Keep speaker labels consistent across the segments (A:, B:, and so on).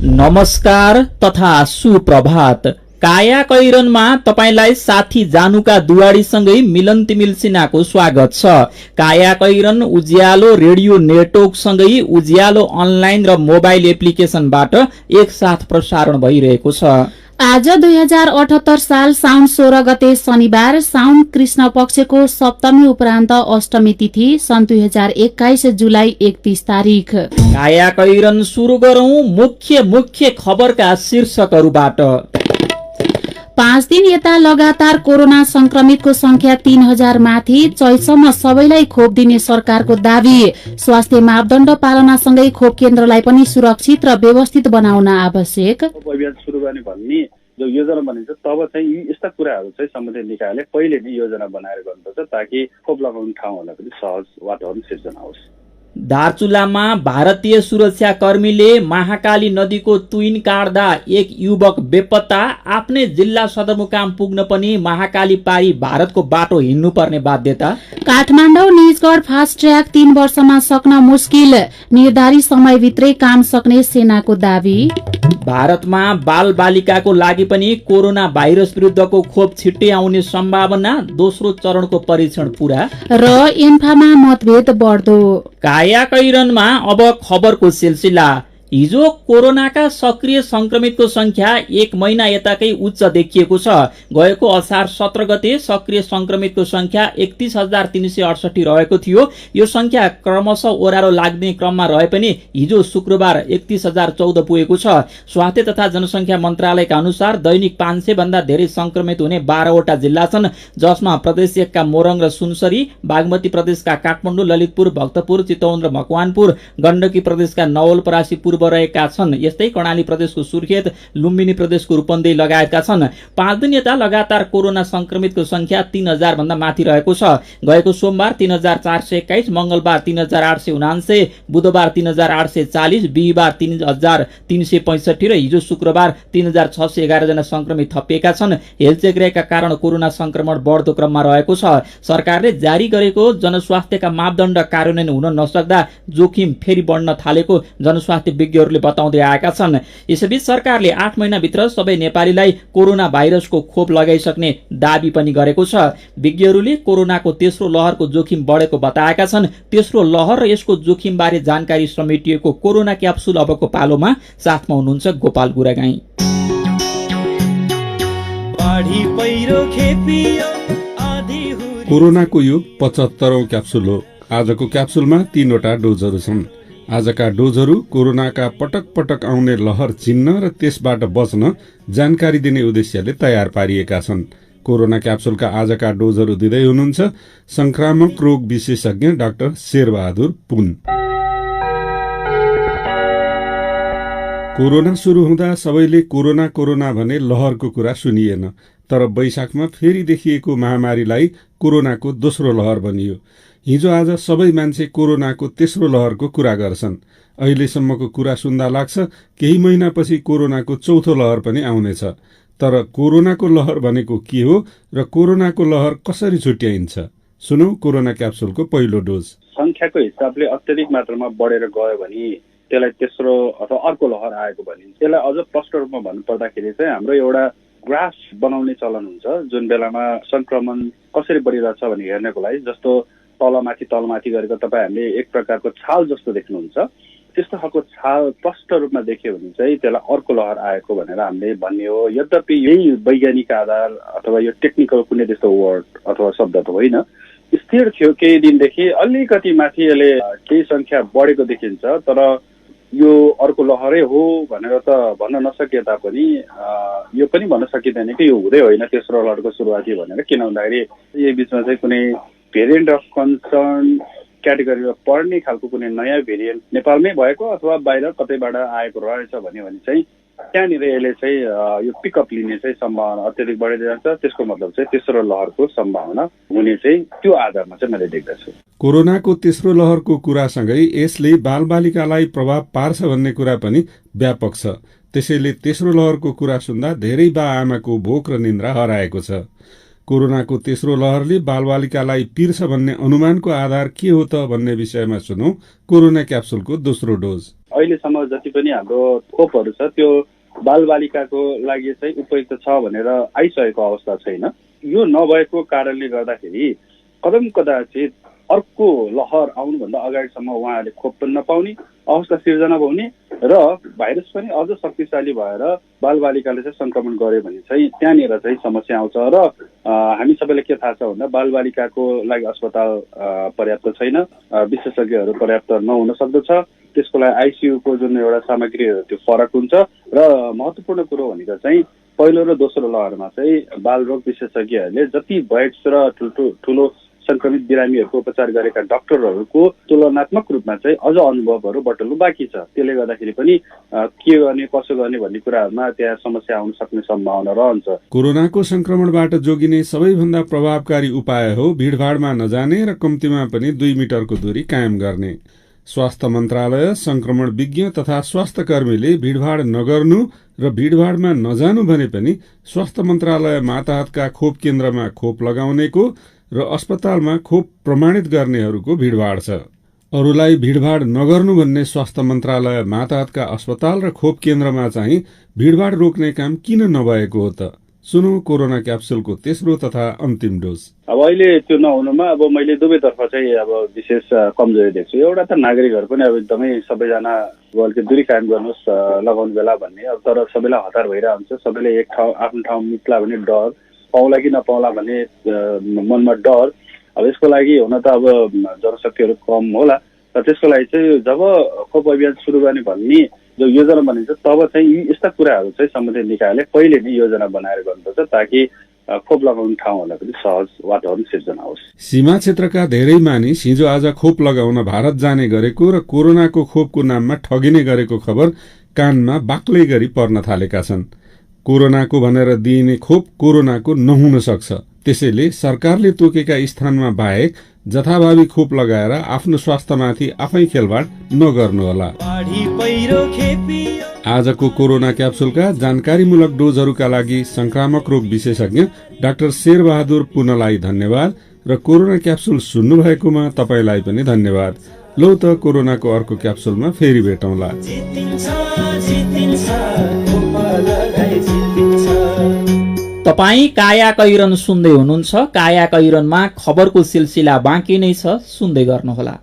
A: नमस्कार तथा सुप्रभात। काया कैरनमा तपाईलाई साथी जानुका दुवाडीसँगै मिलन तिमिल सिन्हाको स्वागत छ। काया कैरन उज्यालो रेडियो नेटवर्क सँगै उज्यालो अनलाइन र मोबाइल एप्लिकेशनबाट एकसाथ प्रसारण भइरहेको छ।
B: आज 2078 साल साउन 16 गते शनिबार, साउन कृष्ण पक्षको सप्तमी उपरान्त अष्टमी तिथि, सन् 2021 जुलाई 31 तारिक।
A: काया कैरन सुरु गरौं मुख्य खबरका शीर्षकहरूबाट।
B: 5 दिन यता लगातार कोरोना संक्रमितको संख्या 3000 माथि, चैतसम्म सबैलाई खोप दिने सरकारको दावी। स्वास्थ्य मापदण्ड पालनासँगै खोप केन्द्रलाई पनि सुरक्षित र व्यवस्थित बनाउन आवश्यक।
C: अभियान सुरु गर्ने भन्ने जो योजना बनिन्छ तब चाहिँ यस्ता कुराहरू चाहिँ सम्बन्धित निकायले पहिले नै योजना बनाएर गर्नुपर्छ, ताकि खोप लगाउने ठाउँहरूलाई पनि सहज वातावरण सिर्जना होस्।
A: दार्चुलामा भारतीय सुरक्षाकर्मीले महाकाली नदीको तुइन काट्दा एक युवक बेपत्ता। आफ्नै जिल्ला सदरमुकाम पुग्न पनि महाकाली पारी भारतको बाटो हिँड्नुपर्ने बाध्यता।
B: काठमाडौँ निजगढ फास्ट ट्र्याक 3 वर्षमा सक्न मुस्किल, निर्धारित समयभित्रै काम सक्ने सेनाको दावी।
A: भारतमा बाल बालिकाको लागि पनि कोरोना भाइरस विरुद्धको खोप छिट्टै आउने सम्भावना, दोस्रो चरणको परीक्षण पूरा।
B: र एन्फामा मतभेद बढ्दो।
A: काया कैरनमा अब खबरको सिलसिला। हिजो कोरोनाका सक्रिय संक्रमितको संख्या 1 महिना यताकै उच्च देखिएको छ। गएको असार 17 गते सक्रिय संक्रमितको संख्या 31368 रहेको थियो। यो संख्या क्रमशः ओह्रालो लाग्ने क्रममा रहे पनि हिजो शुक्रबार 31014 पुगेको छ। स्वास्थ्य तथा जनसंख्या मन्त्रालयका अनुसार दैनिक 500 भन्दा धेरै संक्रमित हुने 12वटा जिल्ला छन्, जसमा प्रदेश 1 का मोरङ र सुनसरी, बागमती प्रदेशका काठमाडौँ, ललितपुर, भक्तपुर, चितवन र मकवानपुर, गण्डकी प्रदेशका नवलपरासी पूर्व रहेका छन्। यस्तै कर्णाली प्रदेशको सुर्खेत, लुम्बिनी प्रदेशको रूपन्देही लगायतका छन्। 5 दिन यता लगातार कोरोना संक्रमितको संख्या 3000 भन्दा माथि रहेको छ। गएको सोमबार 3421, मंगलबार 3879, बुधबार 3840, बिहीबार 3365 र हिजो शुक्रबार 3611 जना संक्रमित थपिएका छन्। हेल्थ चेक कारण कोरोना संक्रमण बढ्दो क्रममा रहेको छ। सरकारले जारी गरेको जनस्वास्थ्यका मापदण्ड कार्यान्वयन हुन नसक्दा जोखिम फेरि बढ्न थालेको जनस्वास्थ्य विज्ञहरूले बताउँदै आएका छन्। यसैबीच सरकारले 8 महिनाभित्र सबै नेपालीलाई कोरोना भाइरसको खोप लगाइसक्ने दावी पनि गरेको छ। विज्ञहरूले कोरोनाको तेस्रो लहरको जोखिम बढेको बताएका छन्। तेस्रो लहर र यसको जोखिमबारे जानकारी समेटिएको कोरोना क्याप्सुल अबको पालोमा। साथमा हुनुहुन्छ गोपाल गुरागाई।
D: कोरोनाको यो 75औं क्याप्सुल हो। आजको क्याप्सुलमा 3वटा डोजहरू छन्। आजका डोजहरू कोरोनाका पटक पटक आउने लहर चिन्न र त्यसबाट बच्न जानकारी दिने उद्देश्यले तयार पारिएका छन्। कोरोना क्याप्सुलका आजका डोजहरू दिँदै हुनुहुन्छ संक्रामक रोग विशेषज्ञ डाक्टर शेरबहादुर पुन। कोरोना सुरु हुँदा सबैले कोरोना भने लहरको कुरा सुनिएन, तर वैशाखमा फेरि देखिएको महामारीलाई कोरोनाको दोस्रो लहर भनियो। हिजो आज सबै मान्छे कोरोनाको तेस्रो लहरको कुरा गर्छन्। अहिलेसम्मको कुरा सुन्दा लाग्छ केही महिनापछि कोरोनाको चौथो लहर पनि आउनेछ। तर कोरोनाको लहर भनेको के हो र कोरोनाको लहर कसरी छुट्याइन्छ? सुनौ कोरोना क्याप्सुलको पहिलो डोज।
C: संख्याको हिसाबले अत्यधिक मात्रामा बढेर गयो भने त्यसलाई तेस्रो अथवा अर्को लहर आएको भनिन्छ। त्यसलाई अझ प्रष्ट रूपमा भन्नुपर्दाखेरि चाहिँ हाम्रो एउटा ग्राफ बनाउने चलन हुन्छ, जुन बेलामा संक्रमण कसरी बढिरहेछ भने हेर्नको लागि। जस्तो तलमाथि गरेको तपाईहरूले एक प्रकारको छाल जस्तो देख्नुहुन्छ, त्यस्तो खालको छाल प्रष्ट रूपमा देख्यो भने चाहिँ त्यसलाई अर्को लहर आएको भनेर हामीले भन्ने हो। यद्यपि यही वैज्ञानिक आधार अथवा यो टेक्निकल कुनै त्यस्तो वर्ड अथवा शब्द त होइन, स्थिर थियो केही दिनदेखि। अलिकति माथि यसले केही संख्या बढेको देखिन्छ, तर यो अर्को लहरै हो भनेर त भन्न नसके तापनि यो पनि भन्न सकिँदैन कि यो हुँदै होइन तेस्रो लहरको सुरुवाती भनेर। किन भन्दाखेरि यही बिचमा चाहिँ कुनै भेरिएन्ट अफ कन्सर्न क्याटेगोरीमा पर्ने खालको कुनै नयाँ भेरिएन्ट नेपालमै भएको अथवा बाहिर कतैबाट आएको रहेछ भन्यो भने चाहिँ त्यहाँनिर यसले चाहिँ यो पिकअप लिने चाहिँ सम्भावना अत्यधिक बढेर जान्छ। त्यसको मतलब चाहिँ तेस्रो लहरको सम्भावना हुने चाहिँ त्यो आधारमा चाहिँ मैले देख्दछु।
D: कोरोनाको तेस्रो लहरको कुरासँगै यसले बालबालिकालाई प्रभाव पार्छ भन्ने कुरा पनि व्यापक छ। त्यसैले तेस्रो लहरको कुरा सुन्दा धेरै बा आमाको भोक र निन्द्रा हराएको छ। कोरोनाको तेस्रो लहरले बालबालिकालाई पिर्छ भन्ने अनुमानको आधार के हो त भन्ने विषयमा सुनौ कोरोना क्याप्सुलको दोस्रो डोज।
C: अहिलेसम्म जति पनि हाम्रो खोपहरू छ त्यो बालबालिकाको लागि चाहिँ उपयुक्त छ भनेर आइसकेको अवस्था छैन। यो नभएको कारणले गर्दाखेरि कदम कदाचित अर्को लहर आउनुभन्दा अगाडिसम्म उहाँहरूले खोप पनि नपाउने अवस्था सिर्जना हुने र भाइरस पनि अझ शक्तिशाली भएर बालबालिकाले चाहिँ संक्रमण गर्यो भने चाहिँ त्यहाँनिर चाहिँ समस्या आउँछ। र हामी सबैलाई के थाहा छ भन्दा बालबालिकाको लागि अस्पताल पर्याप्त छैन, विशेषज्ञहरू पर्याप्त नहुन सक्दछ, त्यसको लागि आइसियुको जुन एउटा सामग्रीहरू त्यो फरक हुन्छ। र महत्त्वपूर्ण कुरो भनेको चाहिँ पहिलो र दोस्रो लहरमा चाहिँ बालरोग विशेषज्ञहरूले जति वयस्क र ठुलो संक्रमित बिरामीहरूको उपचार गरेका डाक्टरहरूको तुलनात्मक रूपमा चाहिँ अझ अनुभवहरू बटुल्नु बाँकी छ। त्यसले गर्दाखेरि पनि के गर्ने कसो गर्ने भन्ने कुराहरूमा त्यहाँ समस्या आउन सक्ने सम्भावना रहन्छ।
D: कोरोनाको संक्रमणबाट जोगिने सबैभन्दा प्रभावकारी उपाय हो भीडभाडमा नजाने र कम्तीमा पनि 2 मिटरको दूरी कायम गर्ने। स्वास्थ्य मन्त्रालय, संक्रमण विज्ञ तथा स्वास्थ्य कर्मीले भीडभाड नगर्नु र भीडभाडमा नजानु भने पनि स्वास्थ्य मन्त्रालय माताहतका खोप केन्द्रमा खोप लगाउनेको र अस्पतालमा खोप प्रमाणित गर्नेहरूको भीडभाड छ। अरूलाई भीडभाड नगर्नु भन्ने स्वास्थ्य मन्त्रालय माताहतका अस्पताल र खोप केन्द्रमा चाहिँ भीडभाड रोक्ने काम किन नभएको हो त? सुनौ कोरोना क्याप्सुलको तेस्रो तथा अन्तिम डोज।
C: अब अहिले त्यो नहुनुमा अब मैले दुवैतर्फ चाहिँ अब विशेष कमजोरी देख्छु। एउटा त नागरिकहरू पनि अब एकदमै सबैजना अलिकति दूरी कायम गर्नुहोस् लगाउने बेला भन्ने, अब तर सबैलाई हतार भइरहेको हुन्छ। सबैले एक ठाउँ आफ्नो ठाउँ निक्ला भने डर, पाउला कि नपाउला भन्ने मनमा डर। अब यसको लागि हुन त अब जनशक्तिहरू कम होला, र त्यसको लागि चाहिँ जब खोप अभियान सुरु गर्ने भन्ने जो योजना बनिन्छ तब चाहिँ यी यस्ता कुराहरू चाहिँ सम्बन्धित निकायले पहिले नै योजना बनाएर गर्नुपर्छ ताकि खोप लगाउने ठाउँहरूलाई पनि सहज वातावरण सिर्जना होस्।
D: सीमा क्षेत्रका धेरै मानिस हिजो आज खोप लगाउन भारत जाने गरेको र कोरोनाको खोपको नाममा ठगिने गरेको खबर कानमा बाक्लै गरी पर्न थालेका छन्। कोरोनाको भनेर दिइने खोप कोरोनाको नहुन सक्छ, त्यसैले सरकारले तोकेका स्थानमा बाहेक जथाभावी खोप लगाएर आफ्नो स्वास्थ्यमाथि आफै खेलवाड नगर्नुहोला। आजको कोरोना क्याप्सुलका जानकारीमूलक डोजहरूका लागि संक्रामक रोग विशेषज्ञ डाक्टर शेरबहादुर पुनलाई धन्यवाद र कोरोना क्याप्सुल सुन्नु भएकोमा तपाईलाई पनि धन्यवाद। लौ त कोरोनाको अर्को क्याप्सुलमा फेरि भेटौँला।
A: तपाईँ काया कैरन सुन्दै हुनुहुन्छ। काया कैरनमा खबरको सिलसिला बाँकी नै छ, सुन्दै गर्नुहोला।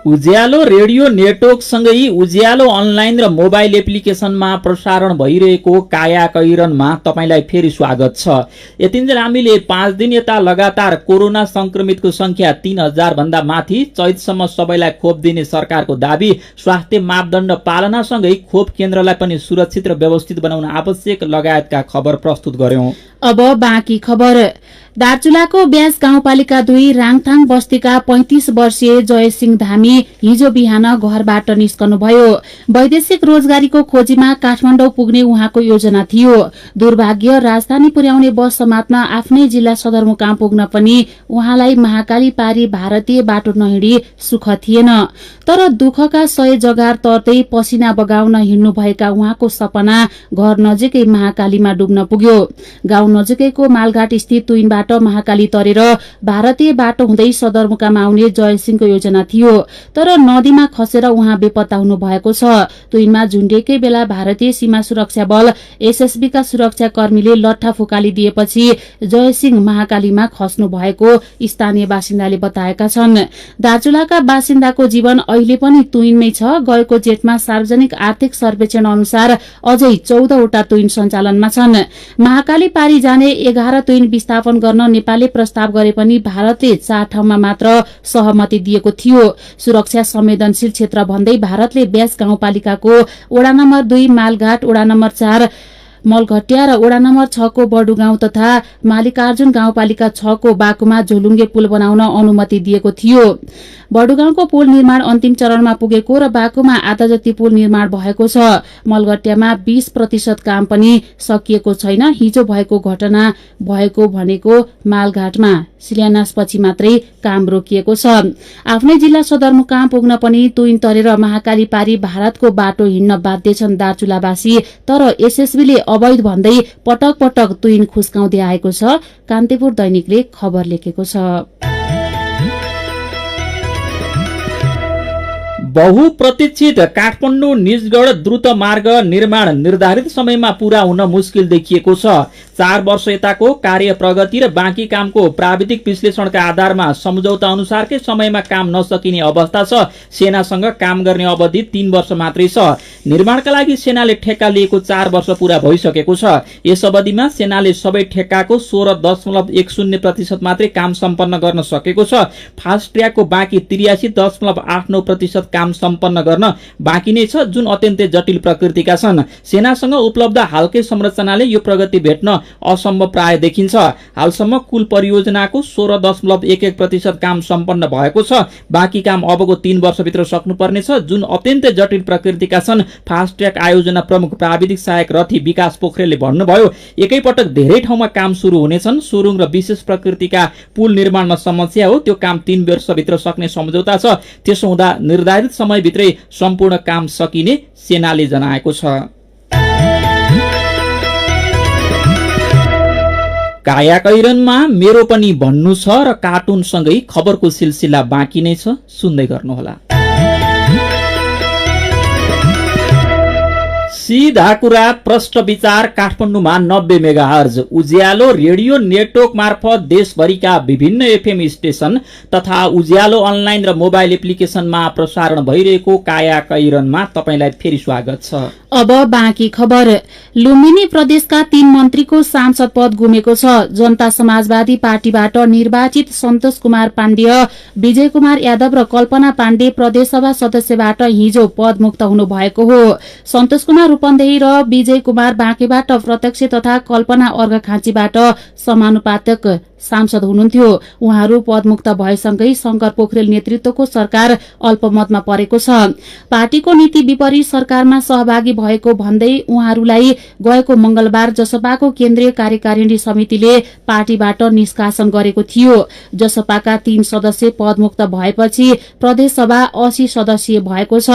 A: उज्यालो रेडियो नेटवर्कसँगै उज्यालो अनलाइन र मोबाइल एप्लिकेसनमा प्रसारण भइरहेको काया कैरनमा तपाईलाई फेरि स्वागत छ। यतिन्जेल हामीले 5 दिन यता लगातार कोरोना संक्रमितको संख्या 3000 भन्दा माथि, चैतसम्म सबैलाई खोप दिने सरकारको दाबी, स्वास्थ्य मापदण्ड पालनासँगै खोप केन्द्रलाई पनि सुरक्षित र व्यवस्थित बनाउन आवश्यक लगायतका खबर प्रस्तुत गर्यौं।
B: अब बाँकी खबर। दार्चुलाको ब्यास गाउँपालिका 2 राङथाङ बस्तीका 35 वर्षीय जयसिंह धामी हिजो बिहान घरबाट निस्कनुभयो। वैदेशिक रोजगारीको खोजीमा काठमाडौँ पुग्ने उहाँको योजना थियो। दुर्भाग्य, राजधानी पुर्याउने बस समात्न आफ्नै जिल्ला सदरमुकाम पुग्न पनि उहाँलाई महाकाली पारी भारतीय बाटो नहिँडी सुख थिएन। तर दुःखका 100 जगार तर्दै पसिना बगाउन हिँड्नुभएका उहाँको सपना घर नजिकै महाकालीमा डुब्न पुग्यो। गाउँ नजिकैको मालघाट स्थित तुइनबाट महाकाली तरेर भारतीय बाटो हुँदै सदरमुकाम आउने जयसिंहको योजना थियो। तर नदीमा खसेर उहाँ बेपत्ता हुनु भएको छ। तुइनमा झुण्डेकै बेला भारतीय सीमा सुरक्षा बल एसएसबी का सुरक्षा कर्मीले लट्ठा फुकाली दिएपछि जयसिंह महाकालीमा खस्नु भएको स्थानीय बासिन्दाले बताएका छन्। दार्चुलाका बासिन्दाको जीवन अहिले पनि तुइनमै छ। गएको जेठमा सार्वजनिक आर्थिक सर्वेक्षण अनुसार अझै 14 वटा तुइन सञ्चालनमा छन्। महाकाली पारी जाने 11 तुइन विस्थापन गर्न नेपालले प्रस्ताव गरे पनि भारतले 4 ठाउँमा मात्र सहमति दिएको थियो। सुरक्षा संवेदनशील क्षेत्र भन्दै भारतले ब्यास गाउँपालिकाको वडा नम्बर 2 मालघाट, वडा नम्बर 4 मलघटिया र वडा नम्बर 6 को बडुगाउँ तथा मालिकार्जुन गाउँपालिका 6 को बाकुमा झोलुङ्गे पुल बनाउन अनुमति दिएको थियो। बडुगाउँको पुल निर्माण अन्तिम चरणमा पुगेको र बाकुमा आधा जति पुल निर्माण भएको छ। मलघटियामा 20% काम पनि सकिएको छैन। हिजो भएको घटना भएको भनेको मालघाटमा शिलान्यासपछि मात्रै काम रोकिएको छ। आफ्नै जिल्ला सदरमुकाम पुग्न पनि तुइन तरेर महाकाली पारी भारतको बाटो हिँड्न बाध्य छन् दार्चुलावासी। तर एसएसबीले अवैध भन्दै पटक पटक तुइन खुस्काउँदै आएको छ। कान्तिपुर दैनिकले खबर लेखेको छ।
A: बहुप्रतीक्षित काठमाडौँ निजगढ द्रुत मार्ग निर्माण निर्धारित समयमा पूरा हुन मुस्किल देखिएको छ। 4 वर्ष यताको कार्य प्रगति र बाँकी कामको प्राविधिक विश्लेषणका आधारमा सम्झौता अनुसारकै समयमा काम नसकिने अवस्था छ। सेनासँग काम गर्ने अवधि 3 वर्ष मात्रै छ। निर्माणका लागि सेनाले ठेक्का लिएको 4 वर्ष पूरा भइसकेको छ। यस अवधिमा सेनाले सबै ठेक्काको 16.10% मात्रै काम सम्पन्न गर्न सकेको छ। फास्ट ट्र्याकको बाँकी 83.89% काम सम्पन्न गर्न बाँकी नै छ, जुन अत्यन्तै जटिल प्रकृतिका छन्। सेनासँग उपलब्ध हालकै संरचनाले यो प्रगति भेट्न असम्भव प्राय देखिन्छ। हालसम्म कुल परियोजनाको 16.11% काम सम्पन्न भएको छ। बाँकी काम अबको 3 वर्षभित्र सक्नुपर्नेछ, जुन अत्यन्तै जटिल प्रकृतिका छन्। फास्ट ट्र्याक आयोजना प्रमुख प्राविधिक सहायक रथी विकास पोखरेलले भन्नुभयो, एकैपटक धेरै ठाउँमा काम सुरु हुनेछन्। सुरुङ र विशेष प्रकृतिका पुल निर्माणमा समस्या हो, त्यो काम 3 वर्षभित्र सक्ने सम्झौता छ। त्यसो हुँदा निर्धारित समयभित्रै सम्पूर्ण काम सकिने सेनाले जनाएको छ। कायाकैरनमा मेरो पनि भन्नु छ र कार्टुनसँगै खबरको सिलसिला बाँकी नै छ, सुन्दै गर्नुहोला। सीधा कुरा प्रष्ट विचार काठमाडौँमा 90 मेगाहर्ज उज्यालो रेडियो नेटवर्क मार्फत देशभरिका विभिन्न एफएम स्टेशन तथा उज्यालो अनलाइन र मोबाइल एप्लिकेशनमा प्रसारण भइरहेको कायाकैरनमा तपाईलाई फेरि स्वागत छ।
B: अब बाँकी खबर। लुम्बिनी प्रदेशका 3 मन्त्रीको सांसद पद गुमेको छ। जनता समाजवादी पार्टीबाट निर्वाचित सन्तोष कुमार पाण्डेय, विजय कुमार यादव र कल्पना पाण्डे प्रदेशसभा सदस्यबाट हिजो पदमुक्त हुनु भएको हो। सन्तोष कुमार रूपन्देही र विजय कुमार बाँकेबाट प्रत्यक्ष तथा कल्पना अर्घाखाँचीबाट समानुपातिक सांसद हुनुहुन्थ्यो। उहाँहरू पदमुक्त भएसँगै शंकर पोखरेल नेतृत्वको सरकार अल्पमतमा परेको छ। पार्टीको नीति विपरीत सरकारमा सहभागी भएको भन्दै उहाँहरूलाई गएको मंगलबार जसपाको केन्द्रीय कार्यकारिणी समितिले पार्टीबाट निष्कासन गरेको थियो। जसपाका 3 सदस्य पदमुक्त भएपछि प्रदेशसभा 80 सदस्यीय भएको छ,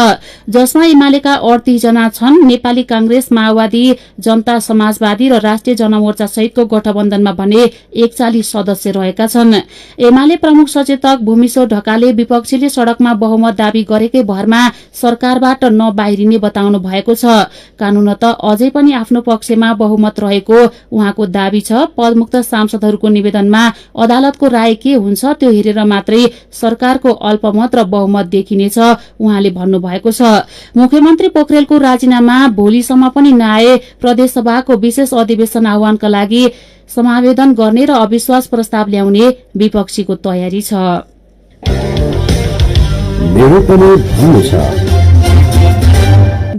B: जसमा एमालेका 38 जना छन्। नेपाली कांग्रेस, माओवादी, जनता समाजवादी र राष्ट्रिय जनमोर्चा सहितको गठबन्धनमा भने 41 सदस्य रहेका छन्। एमाले प्रमुख सचेतक भूमिश्वर ढकालले विपक्षीले सड़कमा बहुमत दावी गरेकै भरमा सरकारबाट नबाहिरिने बताउनु भएको छ। कानूनत अझै पनि आफ्नो पक्षमा बहुमत रहेको उहाँको दावी छ। पदमुक्त सांसदहरूको निवेदनमा अदालतको राय के हुन्छ त्यो हेरेर मात्रै सरकारको अल्पमत र बहुमत देखिनेछ उहाँले भन्नुभएको छ। मुख्यमन्त्री पोखरेलको राजीनामा भोलिसम्म पनि नआए प्रदेशसभाको विशेष अधिवेशन आह्वानका लागि समावेदन गर्ने र अविश्वास प्रस्ताव ल्याउने विपक्षीको तयारी छ।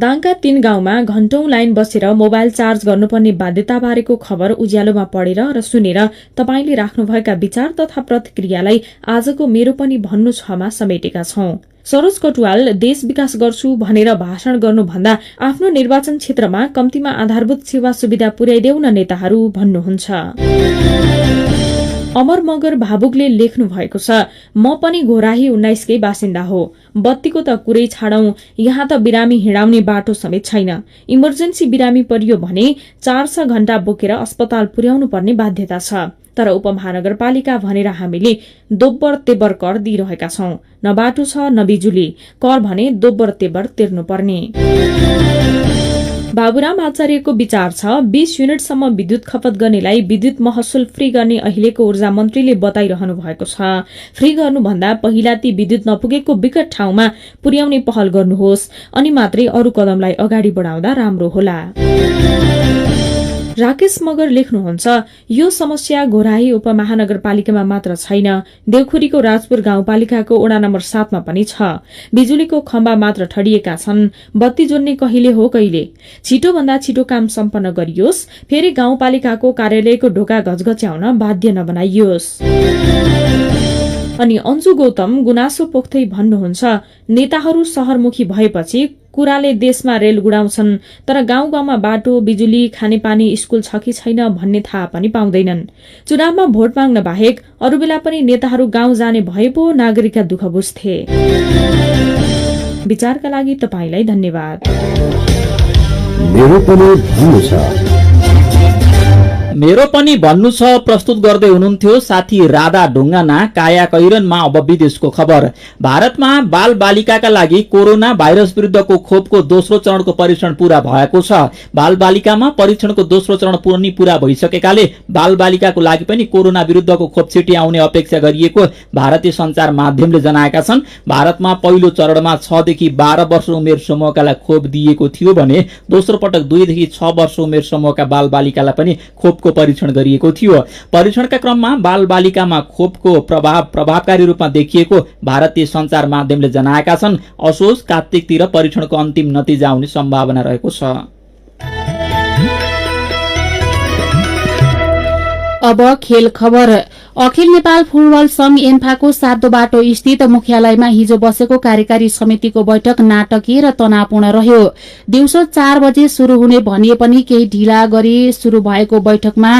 E: दाङका 3 गाउँमा घण्टौं लाइन बसेर मोबाइल चार्ज गर्नुपर्ने बाध्यता बारेको खबर उज्यालोमा पढेर र सुनेर तपाईले राख्नुभएका विचार तथा प्रतिक्रियालाई आजको मेरो पनि भन्नु छमा समेटेका छौं। सरोज कटुवाल देश विकास गर्छु भनेर भाषण गर्नुभन्दा आफ्नो निर्वाचन क्षेत्रमा कम्तीमा आधारभूत सेवा सुविधा पुर्याइदेऊ न नेताहरू भन्नुहुन्छ। अमर मगर भावुकले लेख्नु भएको छ, म पनि घोराही 19 कै बासिन्दा हो। बत्तीको त कुरै छाडौं, यहाँ त बिरामी हिँडाउने बाटो समेत छैन। इमर्जेन्सी बिरामी परियो भने 400 घण्टा बोकेर अस्पताल पुर्याउनु पर्ने बाध्यता छ। तर उपमहानगरपालिका भनेर हामीले दोब्बर तेब्बर कर दिइरहेका छौं। न बाटो छ न बिजुली, कर भने दोब्बर तेब्बर तिर्नुपर्ने। बाबुराम आचार्यको विचार छ, 20 युनिटसम्म विद्युत खपत गर्नेलाई विद्युत महसुल फ्री गर्ने अहिलेको ऊर्जा मन्त्रीले बताइरहनु भएको छ। फ्री गर्नुभन्दा पहिला ती विद्युत नपुगेको विकट ठाउँमा पुर्याउने पहल गर्नुहोस्, अनि मात्रै अरू कदमलाई अगाडि बढाउँदा राम्रो होला। राकेश मगर लेख्नुहुन्छ, यो समस्या घोराही उपमहानगरपालिकामा मात्र छैन, देउखुरीको राजपुर गाउँपालिकाको वडा नम्बर 7 मा पनि छ। बिजुलीको खम्बा मात्र ठडिएका छन्, बत्ती जोड्ने कहिले हो कहिले। छिटो भन्दा छिटो काम सम्पन्न गरियोस्, फेरि गाउँपालिकाको कार्यालयको ढोका घचघच्याउन बाध्य नबनाइयोस्। अनि अन्जु गौतम गुनासो पोख्दै भन्नुहुन्छ, नेताहरू शहरमुखी भएपछि कुराले देशमा रेल गुडाउँछन्, तर गाउँ गाउँमा बाटो, बिजुली, खानेपानी, स्कूल छ कि छैन भन्ने थाहा पनि पाउँदैनन्। चुनावमा भोट माग्न बाहेक अरू बेला पनि नेताहरू गाउँ जाने भए पो नागरिकका दुःख बुझ्थे। विचारका लागि तपाईलाई धन्यवाद।
A: मेरो पनि भन्नु छ प्रस्तुत गर्दै हुनुहुन्थ्यो साथी राधा ढुङ्गाना। काया कैरनमा अब विदेशको खबर। भारतमा बाल बालिकाका लागि कोरोना भाइरस विरुद्धको खोपको दोस्रो चरणको परीक्षण पूरा भएको छ। बाल बालिकामा परीक्षणको दोस्रो चरण पनि पूरा भइसकेकाले बाल बालिकाको लागि पनि कोरोना विरुद्धको खोप छिट्टै आउने अपेक्षा गरिएको भारतीय सञ्चार माध्यमले जनाएका छन्। भारतमा पहिलो चरणमा 6 देखि 12 वर्ष उमेर समूहकालाई खोप दिएको थियो भने दोस्रो पटक 2 देखि 6 वर्ष उमेर समूहका बाल बालिकालाई पनि खोपको परीक्षण गरिएको थियो। परीक्षणका क्रममा बाल बालिकामा खोपको प्रभावकारी रूपमा देखिएको भारतीय सञ्चार माध्यमले जनाएका छन्। असोज कार्तिकतिर परीक्षणको अन्तिम नतिजा आउने सम्भावना रहेको छ।
B: अब खेल खबर। अखिल नेपाल फुटबल संघ एन्फाको सातोबाटो स्थित मुख्यालयमा हिजो बसेको कार्यकारी समितिको बैठक नाटकीय र तनावपूर्ण रह्यो। दिउँसो 4 बजे शुरू हुने भनिए पनि केही ढिला गरी शुरू भएको बैठकमा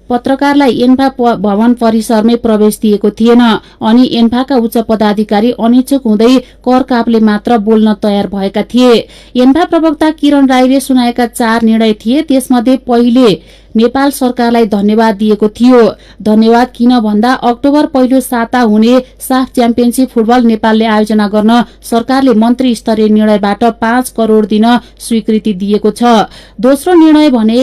B: पत्रकारलाई एन्फा भवन परिसरमै प्रवेश दिएको थिएन। अनि एन्फाका उच्च पदाधिकारी अनिच्छुक हुँदै करकापले मात्र बोल्न तयार भएका थिए। एन्फा प्रवक्ता किरण राईले सुनाएका 4 निर्णय थिए। त्यसमध्ये पहिले नेपाल सरकारलाई धन्यवाद दिएको थियो। धन्यवाद किन भन्दा अक्टोबर पहिलो साता हुने साफ च्याम्पियनशिप फुटबल नेपालले आयोजना गर्न सरकारले मन्त्री स्तरीय निर्णयबाट 5 करोड़ दिन स्वीकृति दिएको छ। दोस्रो निर्णय भने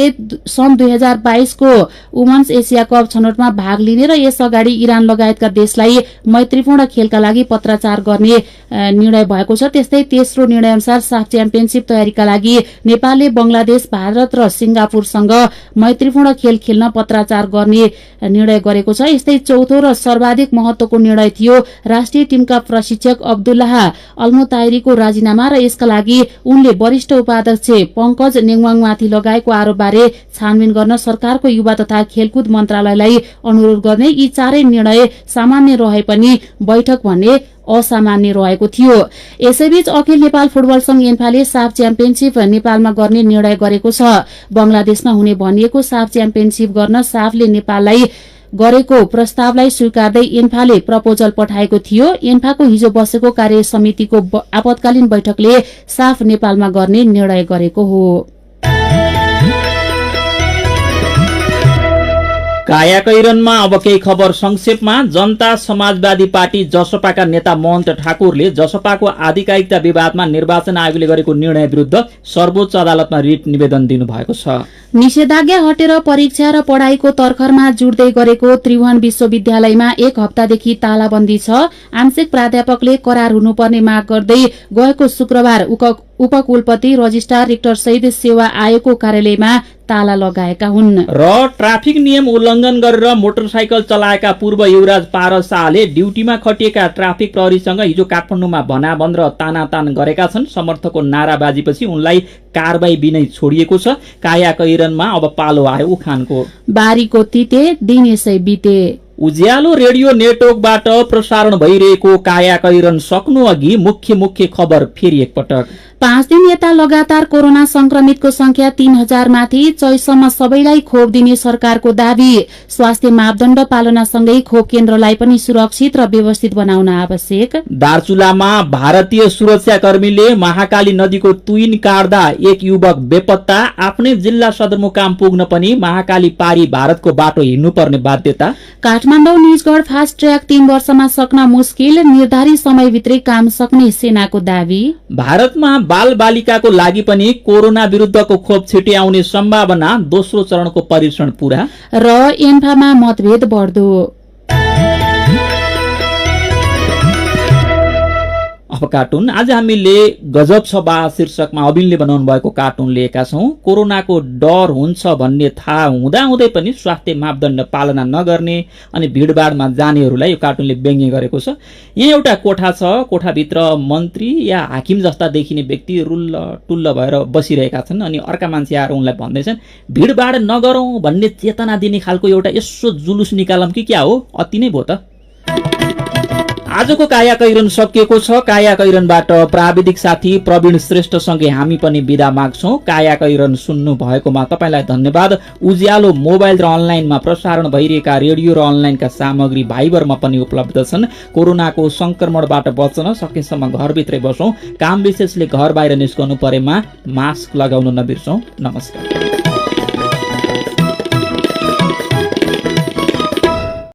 B: सन् 2022 को वुमन्स एसिया कप छनौटमा भाग लिने र यस अगाडि इरान लगायतका देशलाई मैत्रीपूर्ण खेलका लागि पत्राचार गर्ने निर्णय भएको छ। त्यस्तै तेस्रो निर्णय अनुसार साफ च्याम्पियनशिप तयारीका लागि नेपालले बंगलादेश, भारत र सिंगापुरसँग मैत्रीपूर्ण खेल खेल्न पत्राचार गर्ने निर्णय गरेको छ। यस्तै चौथो र सर्वाधिक महत्वको निर्णय थियो राष्ट्रिय टिमका प्रशिक्षक अब्दुल्लाह अल्मुताइरीको राजीनामा र यसका लागि उनले वरिष्ठ उपाध्यक्ष पंकज नेङवाङमाथि लगाएको आरोपबारे छानबिन गर्न सरकारको युवा तथा खेलकुद मन्त्रालयलाई अनुरोध गर्ने। यी 4 निर्णय सामान्य रहे पनि बैठक भने असामान्य रहेको थियो। यसैबीच अखिल नेपाल फुटबल संघ एन्फाले साफ च्याम्पियनशिप नेपालमा गर्ने निर्णय गरेको छ। बंगलादेशमा हुने भनिएको साफ च्याम्पियनशिप गर्न साफले नेपाललाई गरेको प्रस्तावलाई स्वीकार्दै एन्फाले प्रपोजल पठाएको थियो। एन्फाको हिजो बसेको कार्य समितिको आपतकालीन बैठकले साफ नेपालमा गर्ने निर्णय गरेको हो।
A: काया कैरनमा अब केही खबर संक्षेपमा। जनता समाजवादी पार्टी जसपाका नेता महन्त ठाकुरले जसपाको आधिकारिकता विवादमा निर्वाचन आयोगले गरेको निर्णय विरुद्ध सर्वोच्च अदालतमा रिट निवेदन दिनुभएको छ।
B: निषेधाज्ञा हटेर परीक्षा र पढ़ाईको तर्खरमा जुट्दै गरेको त्रिभुवन विश्वविद्यालयमा 1 हप्तादेखि तालाबन्दी छ। आंशिक प्राध्यापकले करार हुनुपर्ने माग गर्दै गएको शुक्रबार उपकुलपति रजिस्ट्रार रेक्टर सहित सेवा आयोगको कार्यालयमा ताला लगाएका हुन्।
A: र ट्राफिक नियम उल्लंघन गरेर मोटरसाइकल चलाएका पूर्व युवराज पारस शाहले ड्युटीमा खटिएका ट्राफिक प्रहरीसँग हिजो काठमाडौँमा भनाबन्द र तानातान गरेका छन्। समर्थकको नाराबाजीपछि उनलाई कारबाही बिनै छोडिएको छ। काया कैरनमा अब पालो आयो उखानको।
B: बारीको तिते दिन यसै बिते।
A: उज्यालो रेडियो नेटवर्कबाट प्रसारण भइरहेको काया कैरन सक्नु अघि मुख्य खबर फेरि एकपटक।
B: 5 दिन यता लगातार कोरोना संक्रमितको संख्या 3000 माथि। चौसम्म सबैलाई खोप दिने सरकारको दावी। स्वास्थ्य मापदण्ड पालनासँगै खोप केन्द्रलाई पनि सुरक्षित र व्यवस्थित बनाउन आवश्यक।
A: दार्चुलामा भारतीय सुरक्षाकर्मीले महाकाली नदीको तुइन काट्दा 1 युवक बेपत्ता। आफ्नै जिल्ला सदरमुकाम पुग्न पनि महाकाली पारी भारतको बाटो हिँड्नुपर्ने बाध्यता।
B: काठमाडौँ निजगढ फास्ट ट्र्याक 3 वर्षमा सक्न मुस्किल। निर्धारित समयभित्रै काम सक्ने सेनाको दावी।
A: भारतमा बाल बालिकाको लागि पनि कोरोना विरुद्धको खोप छिट्टै आउने सम्भावना। दोस्रो चरणको परीक्षण पूरा।
B: र एन्फामा मतभेद बढ्दो।
A: अब कार्टुन। आज हामीले गजब छ बा शीर्षकमा अबिनले बनाउनु भएको कार्टुन लिएका छौं। कोरोनाको डर हुन्छ भन्ने थाहा हुँदाहुँदै पनि स्वास्थ्य मापदण्ड पालना नगर्ने अनि भिडभाडमा जानेहरूलाई यो कार्टुनले व्यङ्ग्य गरेको छ। यहाँ एउटा कोठा छ। कोठाभित्र मन्त्री या हाकिम जस्ता देखिने व्यक्ति रुल्ल टुल्ल भएर बसिरहेका छन्। अनि अर्का मान्छे आएर उनलाई भन्दैछन् भिडभाड नगरौं भन्ने चेतना दिने खालको एउटा यसो जुलुस निकालौं कि क्या हो? अति नै भयो त। आजको काया कैरन सकिएको छ। काया कैरनबाट प्राविधिक साथी प्रवीण श्रेष्ठसँगै हामी पनि बिदा माग्छौं। काया कैरन सुन्नु भएकोमा तपाईलाई धन्यवाद। उज्यालो मोबाइल र अनलाइनमा प्रसारण भइरहेका रेडियो र अनलाइनका सामग्री भाइबरमा पनि उपलब्ध छन्। कोरोनाको संक्रमणबाट बच्न सकेसम्म घरभित्रै बसौं। काम विशेषले घर बाहिर निस्कनु परेमा मास्क लगाउन नबिर्सौं। नमस्कार।